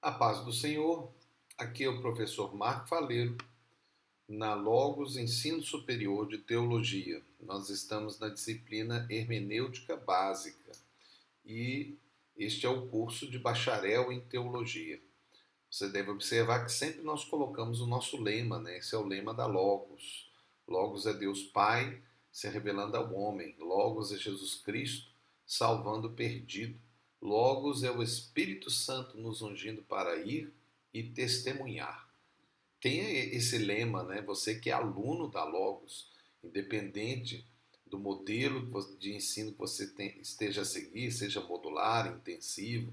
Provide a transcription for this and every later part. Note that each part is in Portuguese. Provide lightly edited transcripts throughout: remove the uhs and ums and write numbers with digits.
A paz do Senhor, aqui é o professor Marco Faleiro, na Logos Ensino Superior de Teologia. Nós estamos na disciplina Hermenêutica Básica e este é o curso de bacharel em Teologia. Você deve observar que sempre nós colocamos o nosso lema, né? Esse é o lema da Logos. Logos é Deus Pai se revelando ao homem. Logos é Jesus Cristo salvando o perdido. Logos é o Espírito Santo nos ungindo para ir e testemunhar. Tenha esse lema, né? Você que é aluno da Logos, independente do modelo de ensino que você esteja a seguir, seja modular, intensivo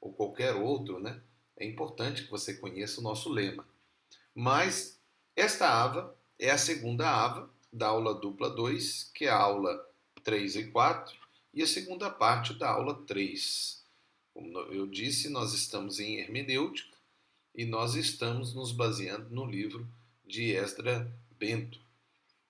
ou qualquer outro, né? É importante que você conheça o nosso lema. Mas esta ava é a segunda ava da aula dupla 2, que é a aula 3 e 4, e a segunda parte da aula 3. Como eu disse, nós estamos em hermenêutica e nós estamos nos baseando no livro de Esdra Bento.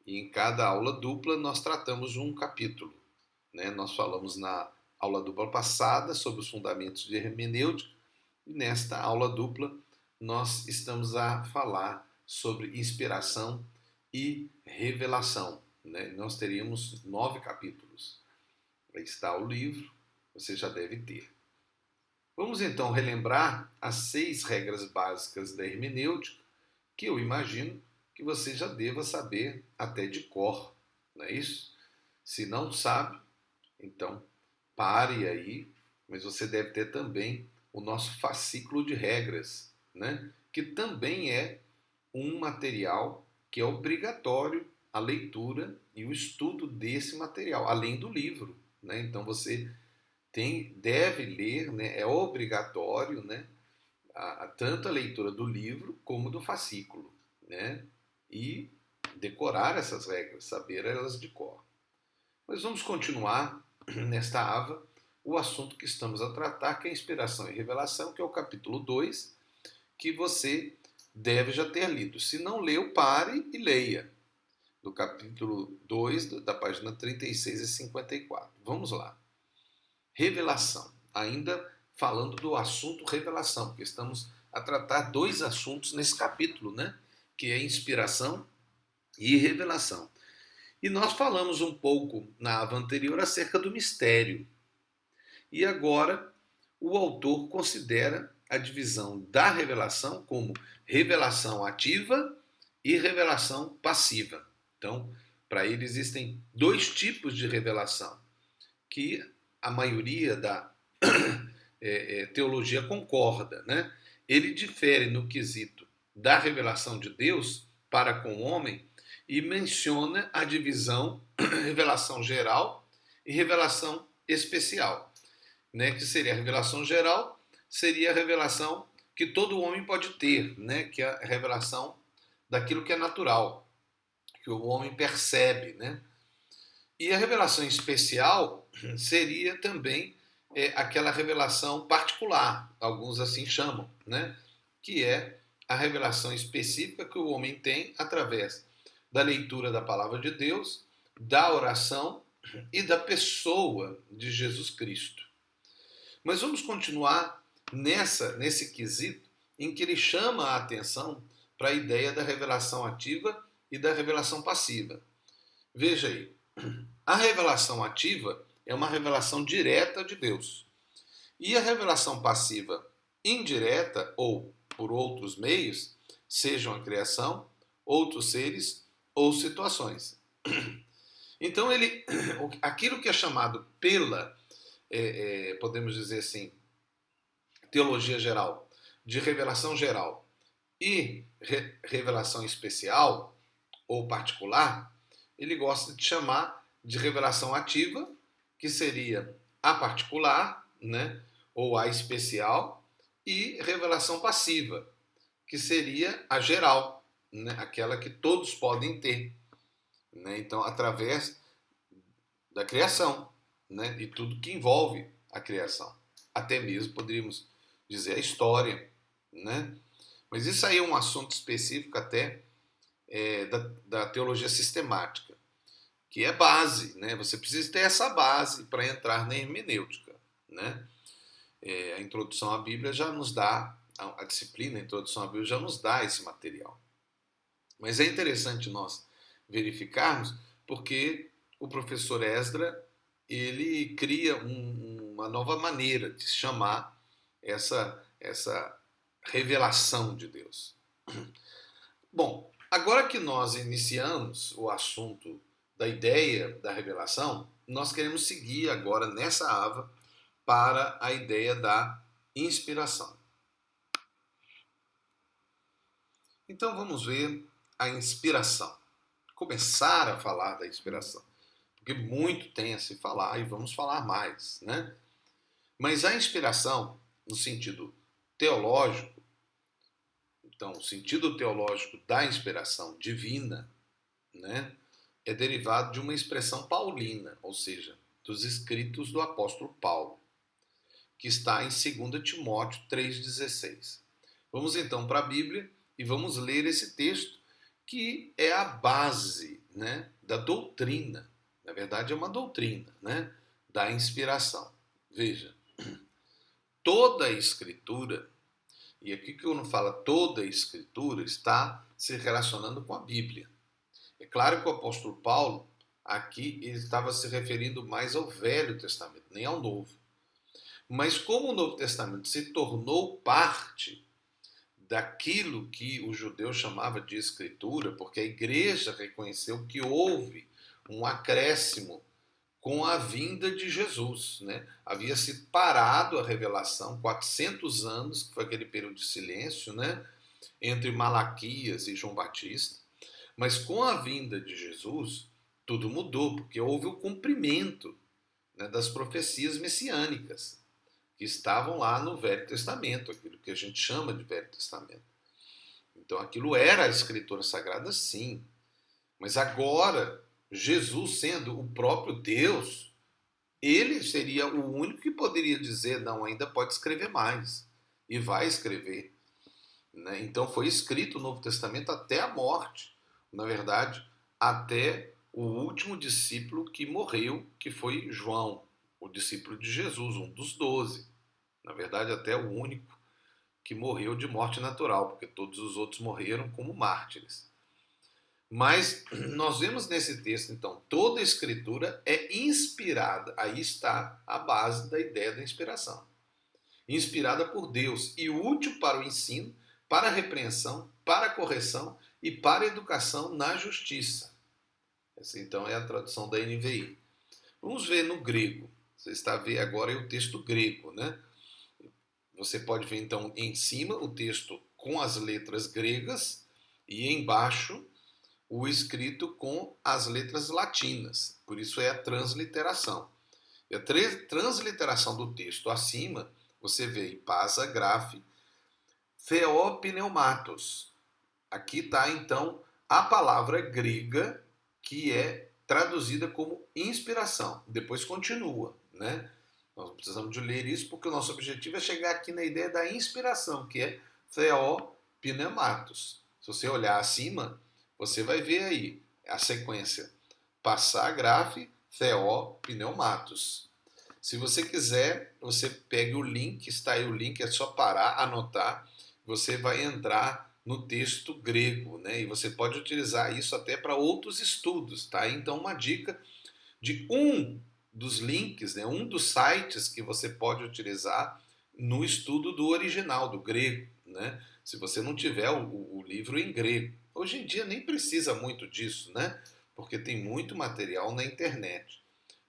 E em cada aula dupla nós tratamos de um capítulo, né? Nós falamos na aula dupla passada sobre os fundamentos de hermenêutica e nesta aula dupla nós estamos a falar sobre inspiração e revelação, né? Nós teríamos 9 capítulos. Aí está o livro, você já deve ter. Vamos então relembrar as 6 regras básicas da hermenêutica, que eu imagino que você já deva saber até de cor, não é isso? Se não sabe, então pare aí, mas você deve ter também o nosso fascículo de regras, né? Que também é um material que é obrigatório a leitura e o estudo desse material, além do livro, né? Então você deve ler, né? É obrigatório, né? Tanto a leitura do livro como do fascículo, né? E decorar essas regras, saber elas de cor. Mas vamos continuar nesta ava o assunto que estamos a tratar, que é inspiração e revelação, que é o capítulo 2, que você deve já ter lido. Se não leu, pare e leia. Do capítulo 2, da página 36 e 54. Vamos lá. Revelação. Ainda falando do assunto revelação, porque estamos a tratar 2 assuntos nesse capítulo, né? Que é inspiração e revelação. E nós falamos um pouco na ava anterior acerca do mistério. E agora o autor considera a divisão da revelação como revelação ativa e revelação passiva. Então, para ele existem 2 tipos de revelação, que a maioria da teologia concorda, né? Ele difere no quesito da revelação de Deus para com o homem e menciona a divisão revelação geral e revelação especial, né? Que seria a revelação geral, seria a revelação que todo homem pode ter, né? Que é a revelação daquilo que é natural, que o homem percebe, né? E a revelação especial seria também aquela revelação particular, alguns assim chamam, né? Que é a revelação específica que o homem tem através da leitura da palavra de Deus, da oração e da pessoa de Jesus Cristo. Mas vamos continuar nesse quesito em que ele chama a atenção para a ideia da revelação ativa e da revelação passiva. Veja aí, a revelação ativa é uma revelação direta de Deus. E a revelação passiva indireta, ou por outros meios, sejam a criação, outros seres ou situações. Então, aquilo que é chamado pela, podemos dizer assim, teologia geral, de revelação geral e revelação especial ou particular, ele gosta de chamar de revelação ativa, que seria a particular, né, ou a especial, e revelação passiva, que seria a geral, né, aquela que todos podem ter, né, então através da criação, né, e tudo que envolve a criação, até mesmo poderíamos dizer a história, né, mas isso aí é um assunto específico até da teologia sistemática, que é base, né? Você precisa ter essa base para entrar na hermenêutica, né? A introdução à Bíblia já nos dá a disciplina Introdução à Bíblia já nos dá esse material. Mas é interessante nós verificarmos, porque o professor Esdra, ele cria uma nova maneira de chamar essa revelação de Deus. Bom, agora que nós iniciamos o assunto da ideia da revelação, nós queremos seguir agora nessa aba para a ideia da inspiração. Então vamos ver a inspiração. Começar a falar da inspiração. Porque muito tem a se falar e vamos falar mais, né? Mas a inspiração, no sentido teológico, então o sentido teológico da inspiração divina, né, é derivado de uma expressão paulina, ou seja, dos escritos do apóstolo Paulo, que está em 2 Timóteo 3,16. Vamos então para a Bíblia e vamos ler esse texto, que é a base, né, da doutrina. Na verdade, é uma doutrina, né, da inspiração. Veja, toda a Escritura, e aqui que eu não falo toda a Escritura, está se relacionando com a Bíblia. É claro que o apóstolo Paulo, aqui, ele estava se referindo mais ao Velho Testamento, nem ao Novo. Mas como o Novo Testamento se tornou parte daquilo que o judeu chamava de Escritura, porque a igreja reconheceu que houve um acréscimo com a vinda de Jesus, né? Havia se parado a revelação, 400 anos, que foi aquele período de silêncio, né, entre Malaquias e João Batista. Mas com a vinda de Jesus, tudo mudou, porque houve o cumprimento, né, das profecias messiânicas, que estavam lá no Velho Testamento, aquilo que a gente chama de Velho Testamento. Então aquilo era a Escritura Sagrada, sim. Mas agora, Jesus sendo o próprio Deus, ele seria o único que poderia dizer, não, ainda pode escrever mais. E vai escrever. Né? Então foi escrito o Novo Testamento até a morte. Na verdade, até o último discípulo que morreu, que foi João, o discípulo de Jesus, um dos 12. Na verdade, até o único que morreu de morte natural, porque todos os outros morreram como mártires. Mas nós vemos nesse texto, então, toda a Escritura é inspirada. Aí está a base da ideia da inspiração. Inspirada por Deus e útil para o ensino, para a repreensão, para a correção e para a educação na justiça. Essa, então, é a tradução da NVI. Vamos ver no grego. Você está a ver agora o texto grego, né? Você pode ver, então, em cima o texto com as letras gregas e embaixo o escrito com as letras latinas. Por isso é a transliteração. E a transliteração do texto acima, você vê pasa grafe, theopneumatos. Aqui está, então, a palavra grega que é traduzida como inspiração. Depois continua, né? Nós precisamos de ler isso porque o nosso objetivo é chegar aqui na ideia da inspiração, que é theopneumatos. Se você olhar acima, você vai ver aí a sequência. Passar grafe, theopneumatos. Se você quiser, você pega o link, está aí o link, é só parar, anotar, você vai entrar no texto grego, né? E você pode utilizar isso até para outros estudos, tá? Então, uma dica de um dos links, né? Um dos sites que você pode utilizar no estudo do original, do grego, né? Se você não tiver o livro em grego. Hoje em dia nem precisa muito disso, né? Porque tem muito material na internet.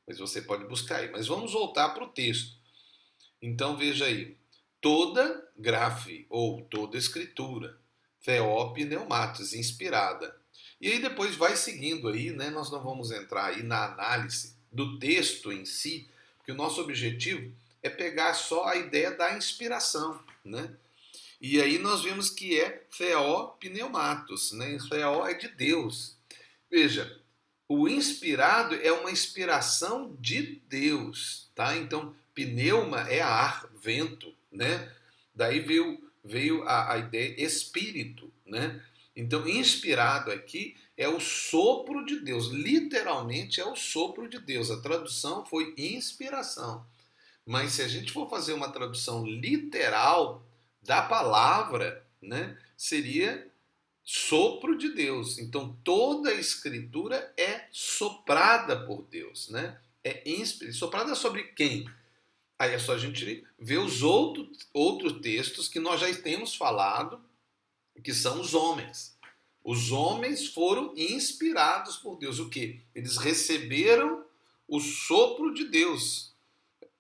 Mas você pode buscar aí. Mas vamos voltar para o texto. Então veja aí. Toda grafe ou toda escritura, theopneumatos, inspirada. E aí depois vai seguindo aí, né? Nós não vamos entrar aí na análise do texto em si, porque o nosso objetivo é pegar só a ideia da inspiração, né? E aí nós vemos que é theopneumatos, né? Theo é de Deus. Veja, o inspirado é uma inspiração de Deus, tá? Então, pneuma é ar, vento, né? Daí veio a ideia espírito, né? Então, inspirado aqui é o sopro de Deus, literalmente é o sopro de Deus. A tradução foi inspiração. Mas se a gente for fazer uma tradução literal da palavra, né, seria sopro de Deus. Então toda a escritura é soprada por Deus, né? É soprada sobre quem? Aí é só a gente ver os outros textos que nós já temos falado, que são os homens. Os homens foram inspirados por Deus. O quê? Eles receberam o sopro de Deus.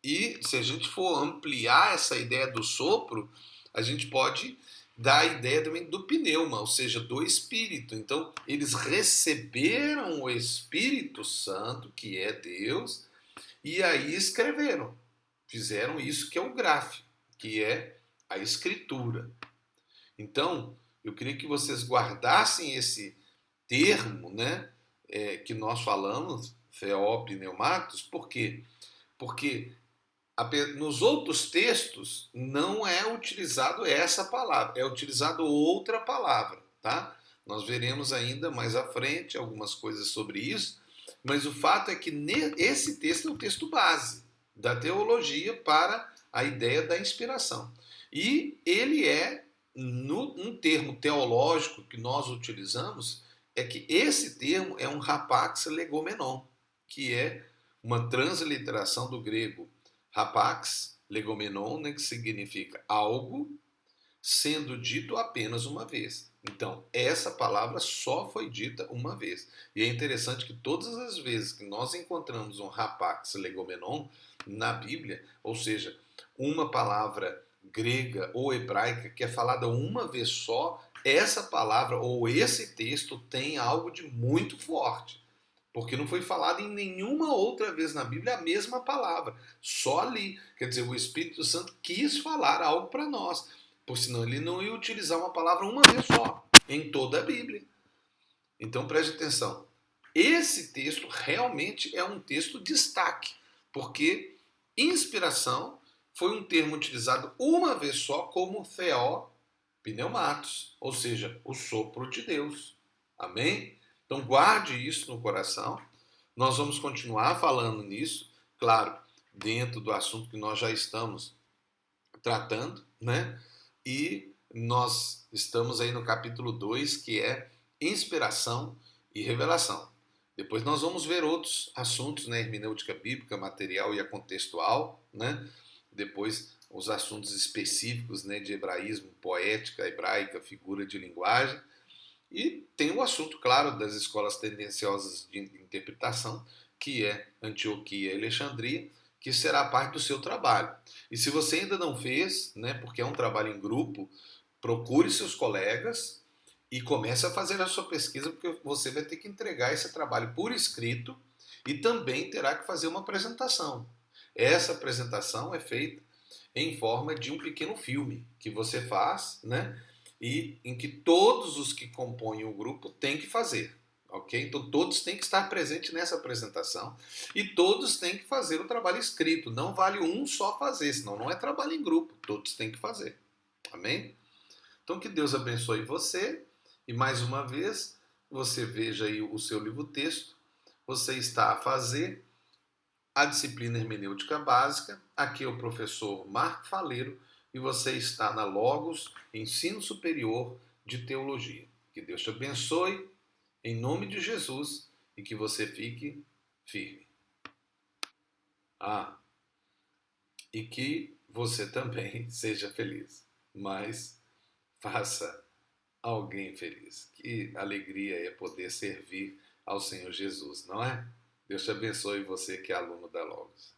E se a gente for ampliar essa ideia do sopro, a gente pode dar a ideia também do pneuma, ou seja, do Espírito. Então, eles receberam o Espírito Santo, que é Deus, e aí escreveram. Fizeram isso que é o gráfico, que é a escritura. Então, eu queria que vocês guardassem esse termo, né, que nós falamos, theopneumatos, por quê? Porque nos outros textos não é utilizado essa palavra, é utilizado outra palavra, tá? Nós veremos ainda mais à frente algumas coisas sobre isso, mas o fato é que esse texto é o texto base da teologia para a ideia da inspiração. E ele é, um termo teológico que nós utilizamos, é que esse termo é um rapax legomenon, que é uma transliteração do grego rapax legomenon, né, que significa algo sendo dito apenas uma vez. Então, essa palavra só foi dita uma vez. E é interessante que todas as vezes que nós encontramos um rapax legomenon na Bíblia, ou seja, uma palavra grega ou hebraica que é falada uma vez só, essa palavra ou esse texto tem algo de muito forte. Porque não foi falado em nenhuma outra vez na Bíblia a mesma palavra. Só ali. Quer dizer, o Espírito Santo quis falar algo para nós. Por senão ele não ia utilizar uma palavra uma vez só, em toda a Bíblia. Então preste atenção. Esse texto realmente é um texto destaque. Porque inspiração foi um termo utilizado uma vez só como theopneumatos. Ou seja, o sopro de Deus. Amém? Então guarde isso no coração. Nós vamos continuar falando nisso, claro, dentro do assunto que nós já estamos tratando, né? E nós estamos aí no capítulo 2, que é inspiração e revelação. Depois nós vamos ver outros assuntos, né? Hermenêutica bíblica, material e a contextual, né? Depois os assuntos específicos, né, de hebraísmo, poética hebraica, figura de linguagem. E tem o assunto, claro, das escolas tendenciosas de interpretação, que é Antioquia e Alexandria, que será parte do seu trabalho. E se você ainda não fez, né, porque é um trabalho em grupo, procure seus colegas e comece a fazer a sua pesquisa, porque você vai ter que entregar esse trabalho por escrito e também terá que fazer uma apresentação. Essa apresentação é feita em forma de um pequeno filme que você faz, né? E em que todos os que compõem o grupo têm que fazer, ok? Então todos têm que estar presentes nessa apresentação e todos têm que fazer o trabalho escrito. Não vale um só fazer, senão não é trabalho em grupo. Todos têm que fazer, amém? Então que Deus abençoe você e mais uma vez você veja aí o seu livro-texto. Você está a fazer a disciplina hermenêutica básica. Aqui é o professor Marco Faleiro e você está na Logos, Ensino Superior de Teologia. Que Deus te abençoe, em nome de Jesus, e que você fique firme. E que você também seja feliz, mas faça alguém feliz. Que alegria é poder servir ao Senhor Jesus, não é? Deus te abençoe, você que é aluno da Logos.